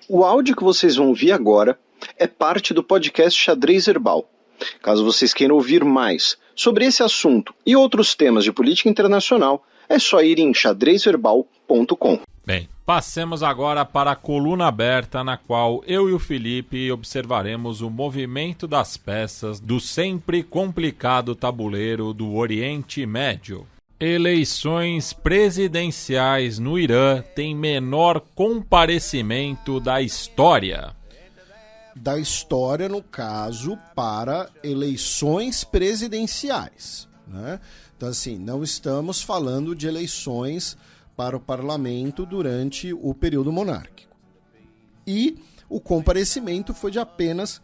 O áudio que vocês vão ouvir agora é parte do podcast Xadrez Herbal. Caso vocês queiram ouvir mais sobre esse assunto e outros temas de política internacional, é só ir em xadrezherbal.com. Bem, passemos agora para a coluna aberta, na qual eu e o Felipe observaremos o movimento das peças do sempre complicado tabuleiro do Oriente Médio. Eleições presidenciais no Irã têm menor comparecimento da história. Da história, no caso, para eleições presidenciais, né? Então, assim, não estamos falando de eleições para o parlamento durante o período monárquico. E o comparecimento foi de apenas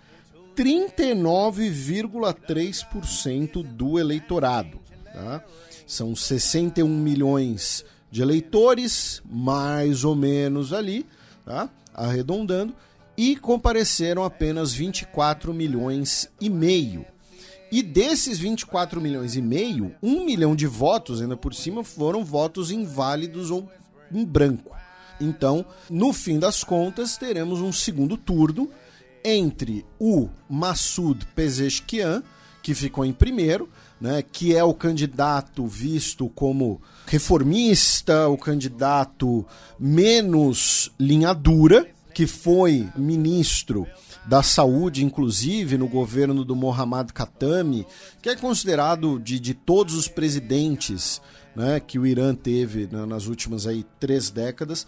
39,3% do eleitorado, tá? São 61 milhões de eleitores, mais ou menos ali, tá? Arredondando, e compareceram apenas 24 milhões e meio. E desses 24 milhões e meio, 1 milhão de votos, ainda por cima, foram votos inválidos ou em branco. Então, no fim das contas, teremos um segundo turno entre o Massoud Pezeshkian, que ficou em primeiro, né, que é o candidato visto como reformista, o candidato menos linha dura, que foi ministro da saúde, inclusive, no governo do Mohammad Khatami, que é considerado de todos os presidentes, né, que o Irã teve nas últimas 3 décadas,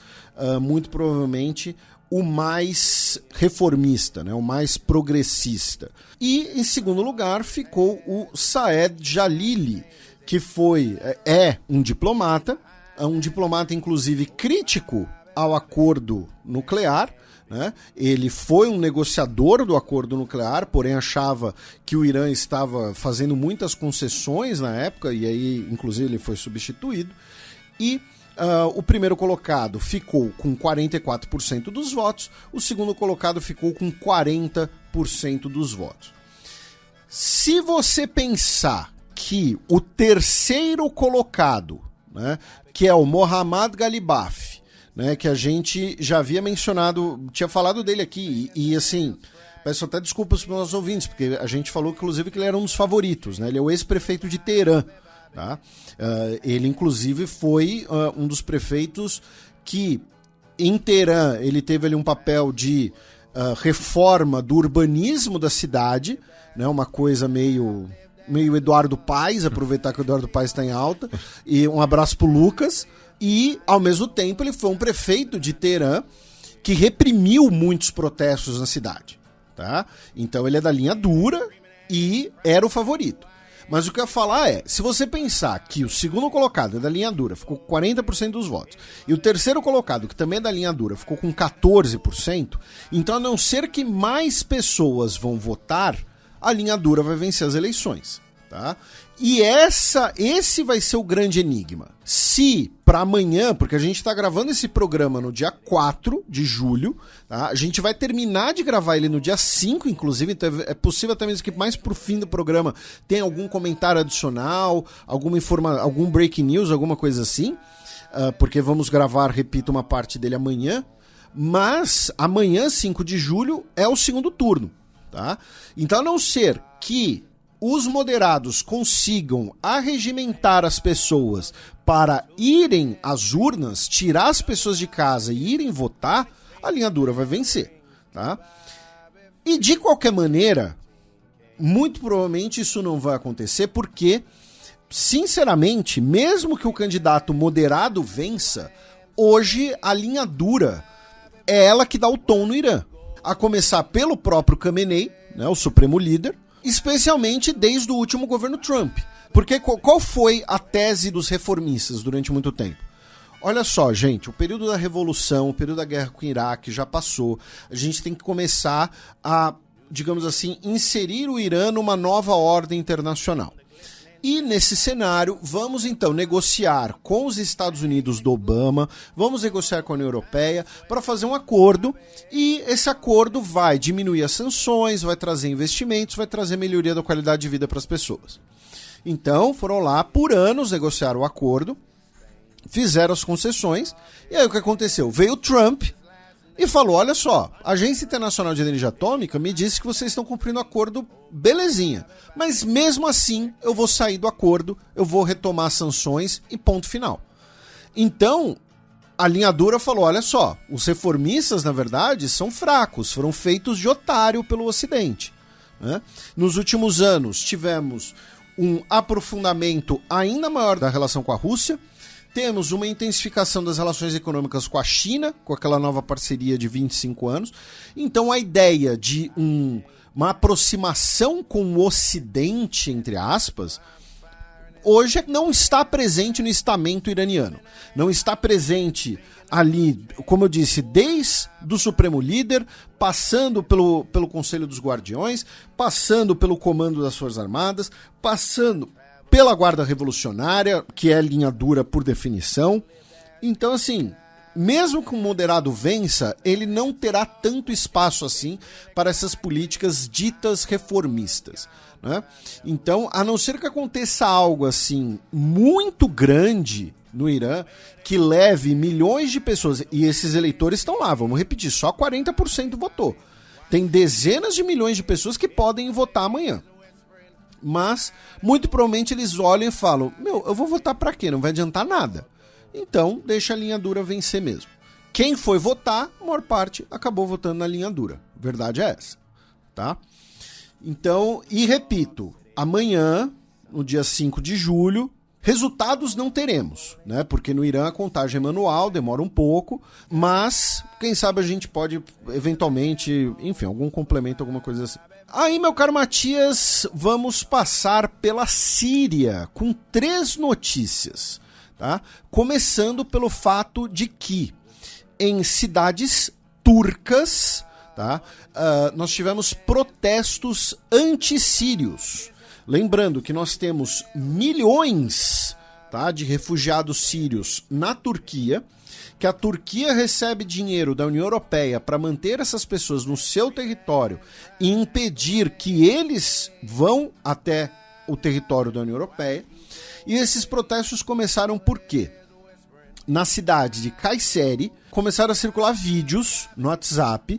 muito provavelmente o mais reformista, né, o mais progressista. E, em segundo lugar, ficou o Saed Jalili, que é um diplomata, inclusive crítico ao acordo nuclear, né? Ele foi um negociador do acordo nuclear, porém achava que o Irã estava fazendo muitas concessões na época, e aí, inclusive, ele foi substituído. E o primeiro colocado ficou com 44% dos votos, o segundo colocado ficou com 40% dos votos. Se você pensar que o terceiro colocado, né, que é o Mohammad Galibaf, né, que a gente já havia mencionado, tinha falado dele aqui, e assim, peço até desculpas para os nossos ouvintes, porque a gente falou, inclusive, que ele era um dos favoritos, né? Ele é o ex-prefeito de Teherã, tá? Ele, inclusive, foi um dos prefeitos que, em Teherã, ele teve ali um papel de reforma do urbanismo da cidade, né? Uma coisa meio Eduardo Paes, aproveitar que o Eduardo Paes está em alta, e um abraço pro Lucas. E, ao mesmo tempo, ele foi um prefeito de Teherã que reprimiu muitos protestos na cidade, tá? Então ele é da linha dura e era o favorito. Mas o que eu ia falar é, se você pensar que o segundo colocado é da linha dura, ficou com 40% dos votos, e o terceiro colocado, que também é da linha dura, ficou com 14%, então, a não ser que mais pessoas vão votar, a linha dura vai vencer as eleições, tá? E esse vai ser o grande enigma. Se para amanhã, porque a gente está gravando esse programa no dia 4 de julho, tá? A gente vai terminar de gravar ele no dia 5, inclusive, então é possível até mesmo que mais pro fim do programa tenha algum comentário adicional, algum breaking news, alguma coisa assim, porque vamos gravar, repito, uma parte dele amanhã, mas amanhã, 5 de julho, é o segundo turno, tá? Então, a não ser que os moderados consigam arregimentar as pessoas para irem às urnas, tirar as pessoas de casa e irem votar, a linha dura vai vencer, tá? E de qualquer maneira, muito provavelmente isso não vai acontecer porque, sinceramente, mesmo que o candidato moderado vença, hoje a linha dura é ela que dá o tom no Irã. A começar pelo próprio Khamenei, né, o supremo líder, especialmente desde o último governo Trump. Porque qual foi a tese dos reformistas durante muito tempo? Olha só, gente, o período da Revolução, o período da guerra com o Iraque já passou. A gente tem que começar a, digamos assim, inserir o Irã numa nova ordem internacional. E nesse cenário, vamos então negociar com os Estados Unidos do Obama, vamos negociar com a União Europeia para fazer um acordo, e esse acordo vai diminuir as sanções, vai trazer investimentos, vai trazer melhoria da qualidade de vida para as pessoas. Então, foram lá por anos negociar o acordo, fizeram as concessões, e aí o que aconteceu? Veio o Trump, e falou, olha só, a Agência Internacional de Energia Atômica me disse que vocês estão cumprindo o acordo, belezinha, mas mesmo assim eu vou sair do acordo, eu vou retomar as sanções e ponto final. Então, a linha dura falou, olha só, os reformistas, na verdade, são fracos, foram feitos de otário pelo Ocidente, né? Nos últimos anos, tivemos um aprofundamento ainda maior da relação com a Rússia, temos uma intensificação das relações econômicas com a China, com aquela nova parceria de 25 anos. Então, a ideia de uma aproximação com o Ocidente, entre aspas, hoje não está presente no estamento iraniano. Não está presente ali, como eu disse, desde o Supremo Líder, passando pelo Conselho dos Guardiões, passando pelo Comando das Forças Armadas, passando pela Guarda Revolucionária, que é linha dura por definição. Então, assim, mesmo que um moderado vença, ele não terá tanto espaço assim para essas políticas ditas reformistas, né? Então, a não ser que aconteça algo assim muito grande no Irã, que leve milhões de pessoas, e esses eleitores estão lá, vamos repetir, só 40% votou. Tem dezenas de milhões de pessoas que podem votar amanhã. Mas, muito provavelmente, eles olham e falam, eu vou votar pra quê? Não vai adiantar nada. Então, deixa a linha dura vencer mesmo. Quem foi votar, a maior parte acabou votando na linha dura. Verdade é essa, tá? Então, e repito, amanhã, no dia 5 de julho, resultados não teremos, né? Porque no Irã a contagem é manual, demora um pouco, mas quem sabe a gente pode, eventualmente, enfim, algum complemento, alguma coisa assim. Aí, meu caro Matias, vamos passar pela Síria com 3 notícias, tá? Começando pelo fato de que em cidades turcas, tá, nós tivemos protestos anti-sírios. Lembrando que nós temos milhões, tá, de refugiados sírios na Turquia, que a Turquia recebe dinheiro da União Europeia para manter essas pessoas no seu território e impedir que eles vão até o território da União Europeia. E esses protestos começaram por quê? Na cidade de Kayseri, começaram a circular vídeos no WhatsApp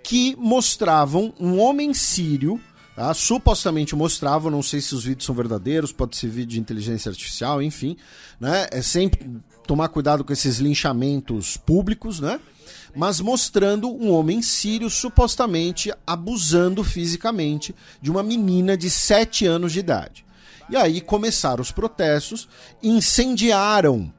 que mostravam um homem sírio, tá? Supostamente mostravam, não sei se os vídeos são verdadeiros, pode ser vídeo de inteligência artificial, enfim, né? É sempre tomar cuidado com esses linchamentos públicos, né? Mas mostrando um homem sírio supostamente abusando fisicamente de uma menina de 7 anos de idade. E aí começaram os protestos, incendiaram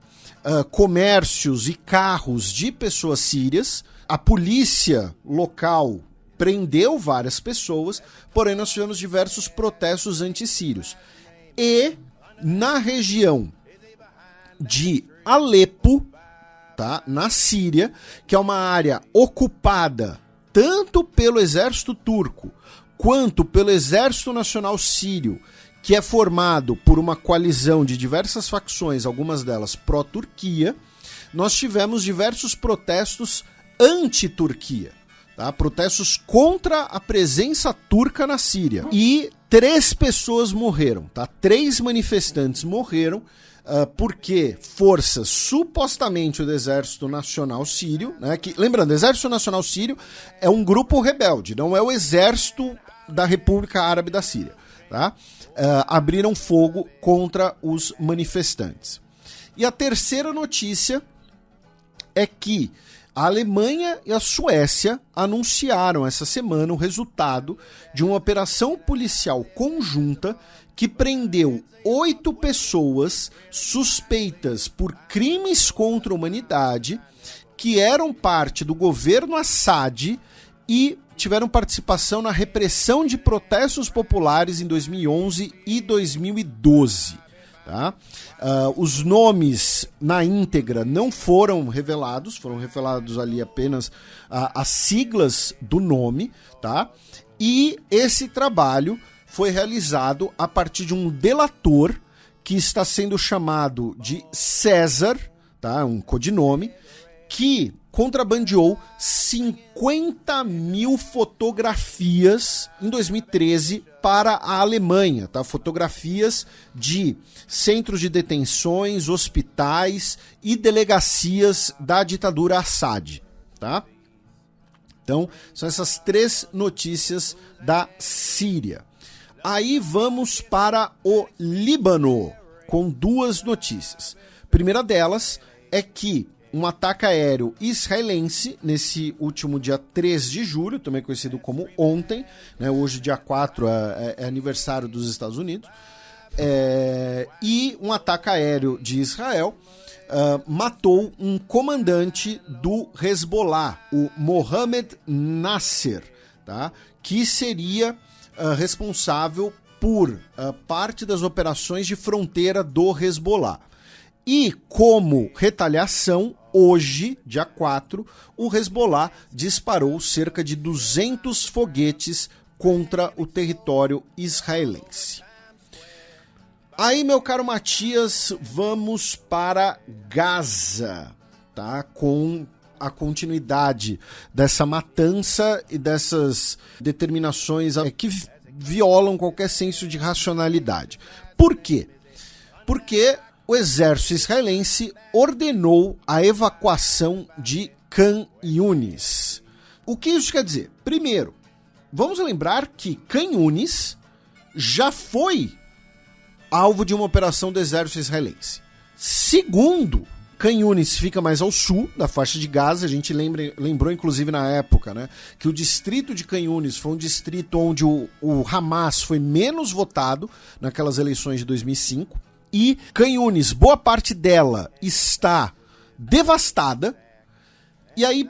comércios e carros de pessoas sírias. A polícia local prendeu várias pessoas, porém nós tivemos diversos protestos antissírios. E na região de Alepo, tá, na Síria, que é uma área ocupada tanto pelo exército turco quanto pelo exército nacional sírio, que é formado por uma coalizão de diversas facções, algumas delas pró-Turquia, nós tivemos diversos protestos anti-Turquia, tá? Protestos contra a presença turca na Síria. E 3 pessoas morreram, tá? 3 manifestantes morreram, porque forças supostamente do Exército Nacional Sírio, né, que, lembrando, o Exército Nacional Sírio é um grupo rebelde, não é o Exército da República Árabe da Síria, tá? Abriram fogo contra os manifestantes. E a terceira notícia é que a Alemanha e a Suécia anunciaram essa semana o resultado de uma operação policial conjunta que prendeu 8 pessoas suspeitas por crimes contra a humanidade que eram parte do governo Assad e tiveram participação na repressão de protestos populares em 2011 e 2012. Tá? Os nomes na íntegra não foram revelados ali apenas as siglas do nome, tá? E esse trabalho foi realizado a partir de um delator que está sendo chamado de César, tá? Um codinome, que contrabandeou 50 mil fotografias em 2013 para a Alemanha, tá? Fotografias de centros de detenções, hospitais e delegacias da ditadura Assad, tá? Então, são essas 3 notícias da Síria. Aí vamos para o Líbano, com 2 notícias. A primeira delas é que um ataque aéreo israelense, nesse último dia 3 de julho, também conhecido como ontem, né, hoje dia 4 é aniversário dos Estados Unidos, e um ataque aéreo de Israel matou um comandante do Hezbollah, o Mohamed Nasser, tá? Que seria responsável por parte das operações de fronteira do Hezbollah. E como retaliação, hoje, dia 4, o Hezbollah disparou cerca de 200 foguetes contra o território israelense. Aí, meu caro Matias, vamos para Gaza, tá? Com a continuidade dessa matança e dessas determinações que violam qualquer senso de racionalidade. Por quê? Porque o exército israelense ordenou a evacuação de Khan Yunis. O que isso quer dizer? Primeiro, vamos lembrar que Khan Yunis já foi alvo de uma operação do exército israelense. Segundo, Khan Yunis fica mais ao sul da faixa de Gaza. A gente lembrou inclusive na época, né, que o distrito de Khan Yunis foi um distrito onde o Hamas foi menos votado naquelas eleições de 2005. E Khan Yunis, boa parte dela está devastada. E aí,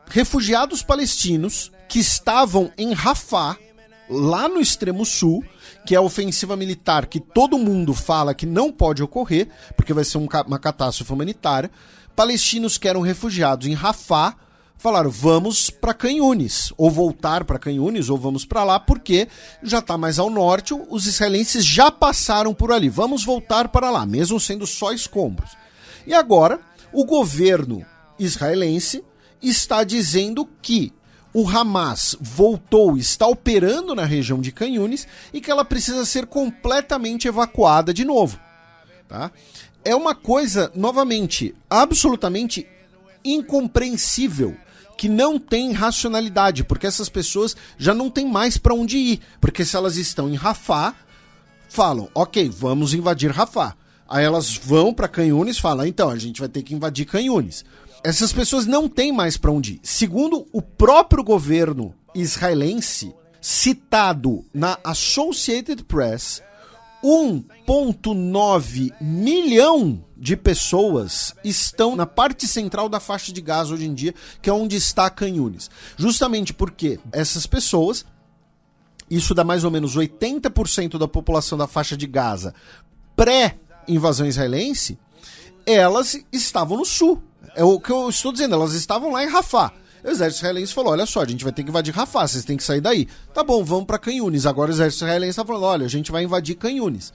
refugiados palestinos que estavam em Rafah, lá no extremo sul, que é a ofensiva militar que todo mundo fala que não pode ocorrer, porque vai ser uma catástrofe humanitária, palestinos que eram refugiados em Rafah falaram, vamos para Khan Yunis, ou voltar para Khan Yunis, ou vamos para lá, porque já está mais ao norte, os israelenses já passaram por ali, vamos voltar para lá, mesmo sendo só escombros. E agora, o governo israelense está dizendo que o Hamas voltou, está operando na região de Khan Yunis e que ela precisa ser completamente evacuada de novo. Tá? É uma coisa, novamente, absolutamente incompreensível, que não tem racionalidade, porque essas pessoas já não têm mais para onde ir, porque se elas estão em Rafah, falam, ok, vamos invadir Rafah. Aí elas vão para Khan Yunis e falam, então, a gente vai ter que invadir Khan Yunis. Essas pessoas não têm mais para onde ir. Segundo o próprio governo israelense, citado na Associated Press, 1,9 milhão de pessoas estão na parte central da faixa de Gaza hoje em dia, que é onde está Khan Yunis. Justamente porque essas pessoas, isso dá mais ou menos 80% da população da faixa de Gaza pré-invasão israelense, elas estavam no sul. É o que eu estou dizendo, elas estavam lá em Rafah. O exército israelense falou, olha só, a gente vai ter que invadir Rafah, vocês têm que sair daí. Tá bom, vamos para Khan Yunis. Agora o exército israelense está falando, olha, a gente vai invadir Khan Yunis.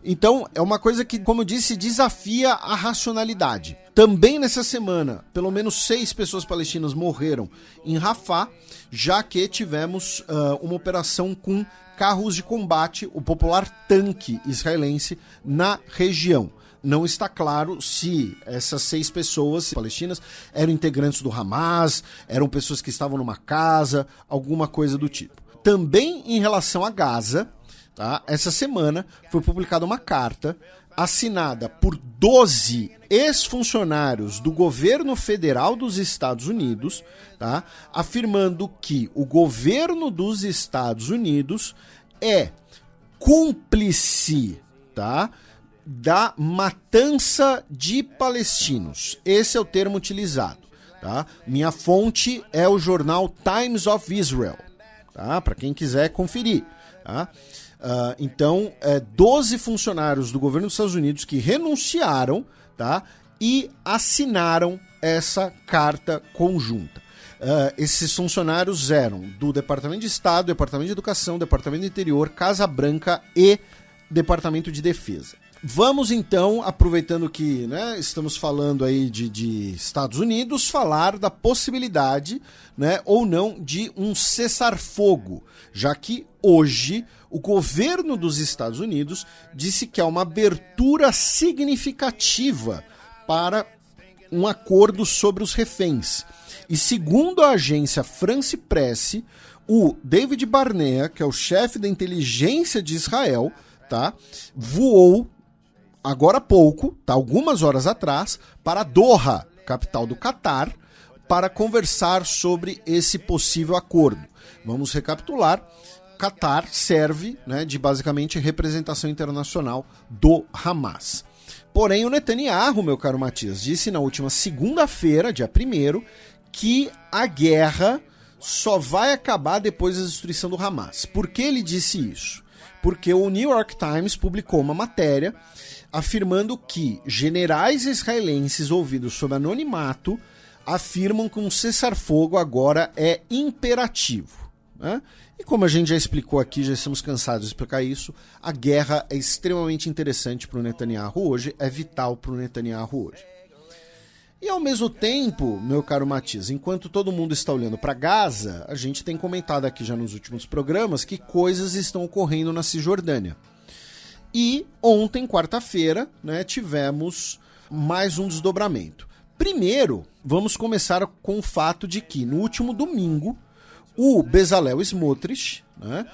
Então, é uma coisa que, como eu disse, desafia a racionalidade. Também nessa semana, pelo menos 6 pessoas palestinas morreram em Rafah, já que tivemos uma operação com carros de combate, o popular tanque israelense, na região. Não está claro se essas 6 pessoas palestinas eram integrantes do Hamas, eram pessoas que estavam numa casa, alguma coisa do tipo. Também em relação a Gaza, tá? Essa semana foi publicada uma carta assinada por 12 ex-funcionários do governo federal dos Estados Unidos, tá? Afirmando que o governo dos Estados Unidos é cúmplice, tá? Da matança de palestinos. Esse é o termo utilizado. Tá? Minha fonte é o jornal Times of Israel. Tá? Para quem quiser conferir. Tá? Então, 12 funcionários do governo dos Estados Unidos que renunciaram, tá? E assinaram essa carta conjunta. Esses funcionários eram do Departamento de Estado, Departamento de Educação, Departamento do Interior, Casa Branca e Departamento de Defesa. Vamos então, aproveitando que, né, estamos falando aí de Estados Unidos, falar da possibilidade, né, ou não de um cessar-fogo, já que hoje o governo dos Estados Unidos disse que há uma abertura significativa para um acordo sobre os reféns. E segundo a agência France Presse, o David Barnea, que é o chefe da inteligência de Israel, tá, voou agora há pouco, tá, algumas horas atrás, para Doha, capital do Catar, para conversar sobre esse possível acordo. Vamos recapitular. Catar serve, né, de basicamente representação internacional do Hamas. Porém, o Netanyahu, meu caro Matias, disse na última segunda-feira, dia 1º, que a guerra só vai acabar depois da destruição do Hamas. Por que ele disse isso? Porque o New York Times publicou uma matéria afirmando que generais israelenses ouvidos sob anonimato afirmam que um cessar-fogo agora é imperativo, né? E como a gente já explicou aqui, já estamos cansados de explicar isso, a guerra é extremamente interessante para o Netanyahu hoje, é vital para o Netanyahu hoje. E ao mesmo tempo, meu caro Matias, enquanto todo mundo está olhando para Gaza, a gente tem comentado aqui já nos últimos programas que coisas estão ocorrendo na Cisjordânia. E ontem, quarta-feira, né, tivemos mais um desdobramento. Primeiro, vamos começar com o fato de que no último domingo, o Bezalel Smotrich, né,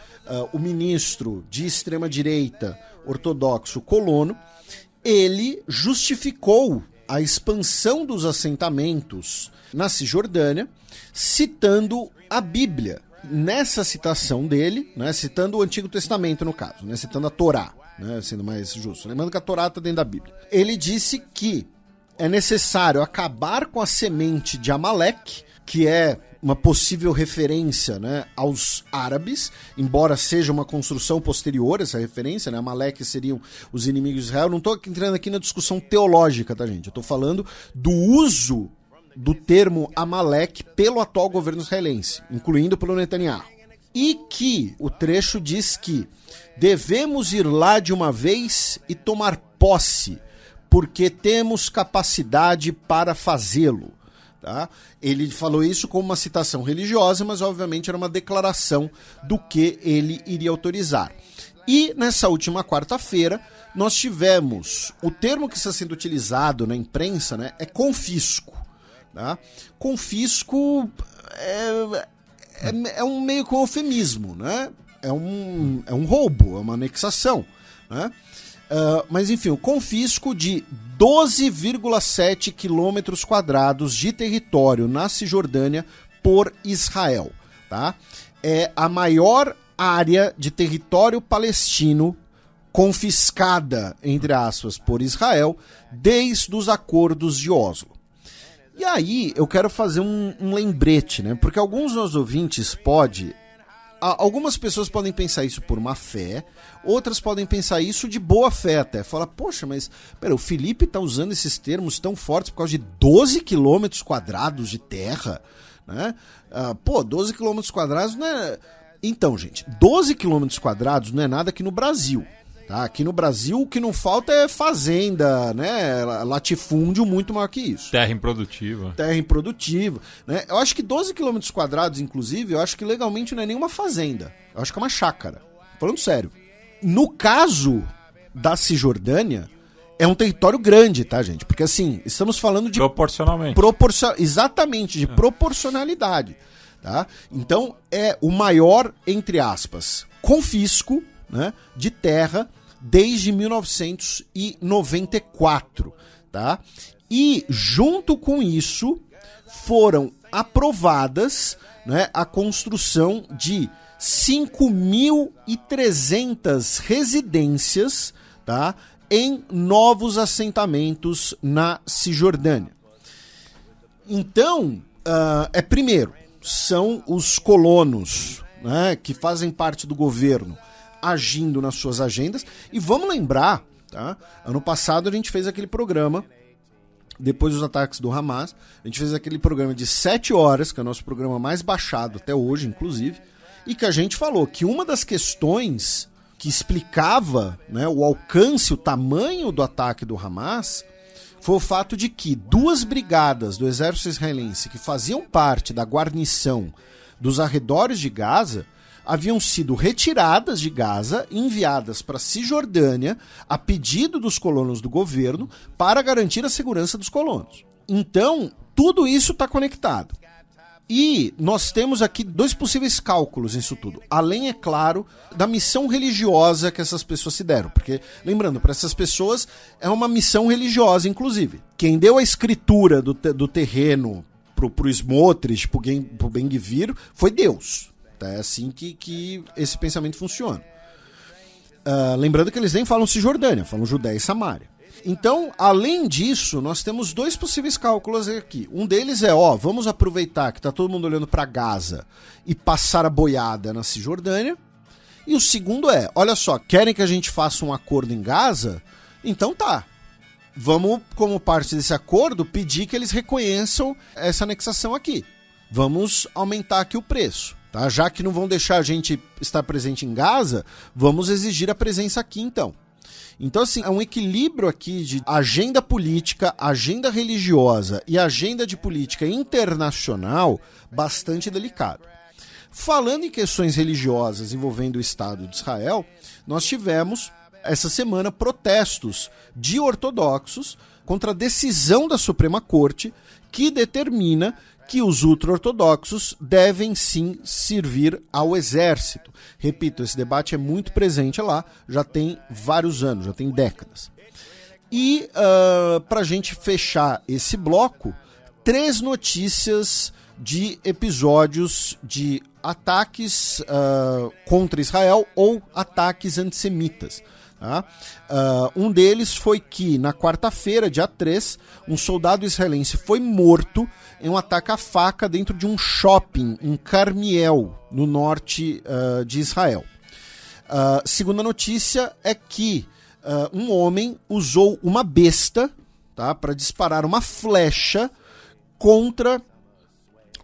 o ministro de extrema-direita ortodoxo colono, ele justificou a expansão dos assentamentos na Cisjordânia, citando a Bíblia. Nessa citação dele, né, citando o Antigo Testamento no caso, né, citando a Torá, né, sendo mais justo, lembrando que a Torá está dentro da Bíblia. Ele disse que é necessário acabar com a semente de Amaleque, que é uma possível referência, né, aos árabes, embora seja uma construção posterior essa referência, né, Amaleque seriam os inimigos de Israel. Não estou entrando aqui na discussão teológica, tá, gente? Eu estou falando do uso do termo Amaleque pelo atual governo israelense, incluindo pelo Netanyahu. E que o trecho diz que devemos ir lá de uma vez e tomar posse, porque temos capacidade para fazê-lo. Tá? Ele falou isso como uma citação religiosa, mas obviamente era uma declaração do que ele iria autorizar. E nessa última quarta-feira, nós tivemos o termo que está sendo utilizado na imprensa, né, é confisco. Tá? Confisco é um meio com eufemismo, né? É um roubo, é uma anexação, né? Mas enfim, o confisco de 12,7 quilômetros quadrados de território na Cisjordânia por Israel. Tá? É a maior área de território palestino confiscada, entre aspas, por Israel desde os acordos de Oslo. E aí eu quero fazer um lembrete, né? Porque alguns dos nossos ouvintes algumas pessoas podem pensar isso por má fé, outras podem pensar isso de boa fé até. Fala, poxa, mas pera, o Felipe tá usando esses termos tão fortes por causa de 12 quilômetros quadrados de terra, né? 12 quilômetros quadrados não é... Então, gente, 12 quilômetros quadrados não é nada aqui no Brasil. Tá? Aqui no Brasil o que não falta é fazenda, né? Latifúndio muito maior que isso. Terra improdutiva. Terra improdutiva. Né? Eu acho que 12 km quadrados, inclusive, eu acho que legalmente não é nenhuma fazenda. Eu acho que é uma chácara. Falando sério. No caso da Cisjordânia, é um território grande, tá, gente? Porque assim, estamos falando de... Proporcionalmente. Exatamente, de proporcionalidade. Tá? Então, é o maior, entre aspas, confisco, né, de terra desde 1994, tá? E junto com isso foram aprovadas, né, a construção de 5.300 residências, tá, em novos assentamentos na Cisjordânia. Então, primeiro, são os colonos, né, que fazem parte do governo agindo nas suas agendas. E vamos lembrar, tá? Ano passado a gente fez aquele programa, depois dos ataques do Hamas, a gente fez aquele programa de 7 horas, que é o nosso programa mais baixado até hoje, inclusive, e que a gente falou que uma das questões que explicava, né, o alcance, o tamanho do ataque do Hamas, foi o fato de que 2 brigadas do exército israelense que faziam parte da guarnição dos arredores de Gaza haviam sido retiradas de Gaza e enviadas para a Cisjordânia a pedido dos colonos do governo para garantir a segurança dos colonos. Então, tudo isso está conectado. E nós temos aqui 2 possíveis cálculos nisso tudo. Além, é claro, da missão religiosa que essas pessoas se deram. Porque, lembrando, para essas pessoas é uma missão religiosa, inclusive. Quem deu a escritura do terreno pro Smotrich, pro Ben-Gvir, foi Deus. É assim que esse pensamento funciona. Lembrando que eles nem falam Cisjordânia, falam Judéia e Samária. Então, além disso, nós temos 2 possíveis cálculos aqui. Um deles é, vamos aproveitar que tá todo mundo olhando para Gaza e passar a boiada na Cisjordânia. E o segundo é, olha só, querem que a gente faça um acordo em Gaza? Então tá. Vamos, como parte desse acordo, pedir que eles reconheçam essa anexação aqui. Vamos aumentar aqui o preço. Tá? Já que não vão deixar a gente estar presente em Gaza, vamos exigir a presença aqui então. Então, assim, é um equilíbrio aqui de agenda política, agenda religiosa e agenda de política internacional bastante delicado. Falando em questões religiosas envolvendo o Estado de Israel, nós tivemos, essa semana, protestos de ortodoxos contra a decisão da Suprema Corte que determina que os ultra-ortodoxos devem sim servir ao exército. Repito, esse debate é muito presente lá, já tem vários anos, já tem décadas. E para a gente fechar esse bloco, 3 notícias de episódios de ataques contra Israel ou ataques antissemitas. Tá? Um deles foi que, na quarta-feira, dia 3, um soldado israelense foi morto em um ataque à faca dentro de um shopping em Carmiel, no norte de Israel. Segunda notícia é que um homem usou uma besta, tá, para disparar uma flecha contra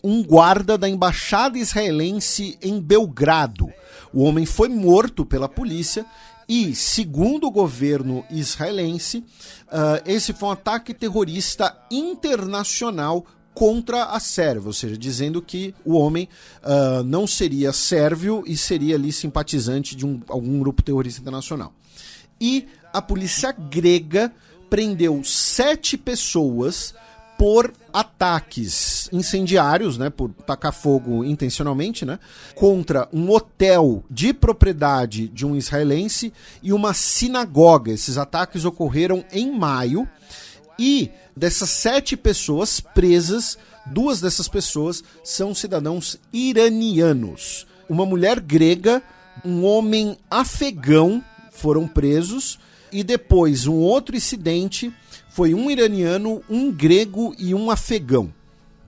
um guarda da embaixada israelense em Belgrado. O homem foi morto pela polícia e, segundo o governo israelense, esse foi um ataque terrorista internacional contra a Sérvia, ou seja, dizendo que o homem não seria sérvio e seria ali simpatizante de algum grupo terrorista internacional. E a polícia grega prendeu 7 pessoas por ataques incendiários, né, por tacar fogo intencionalmente, né, contra um hotel de propriedade de um israelense e uma sinagoga. Esses ataques ocorreram em maio e dessas 7 pessoas presas, 2 dessas pessoas são cidadãos iranianos. Uma mulher grega, um homem afegão foram presos e depois um outro incidente foi um iraniano, um grego e um afegão.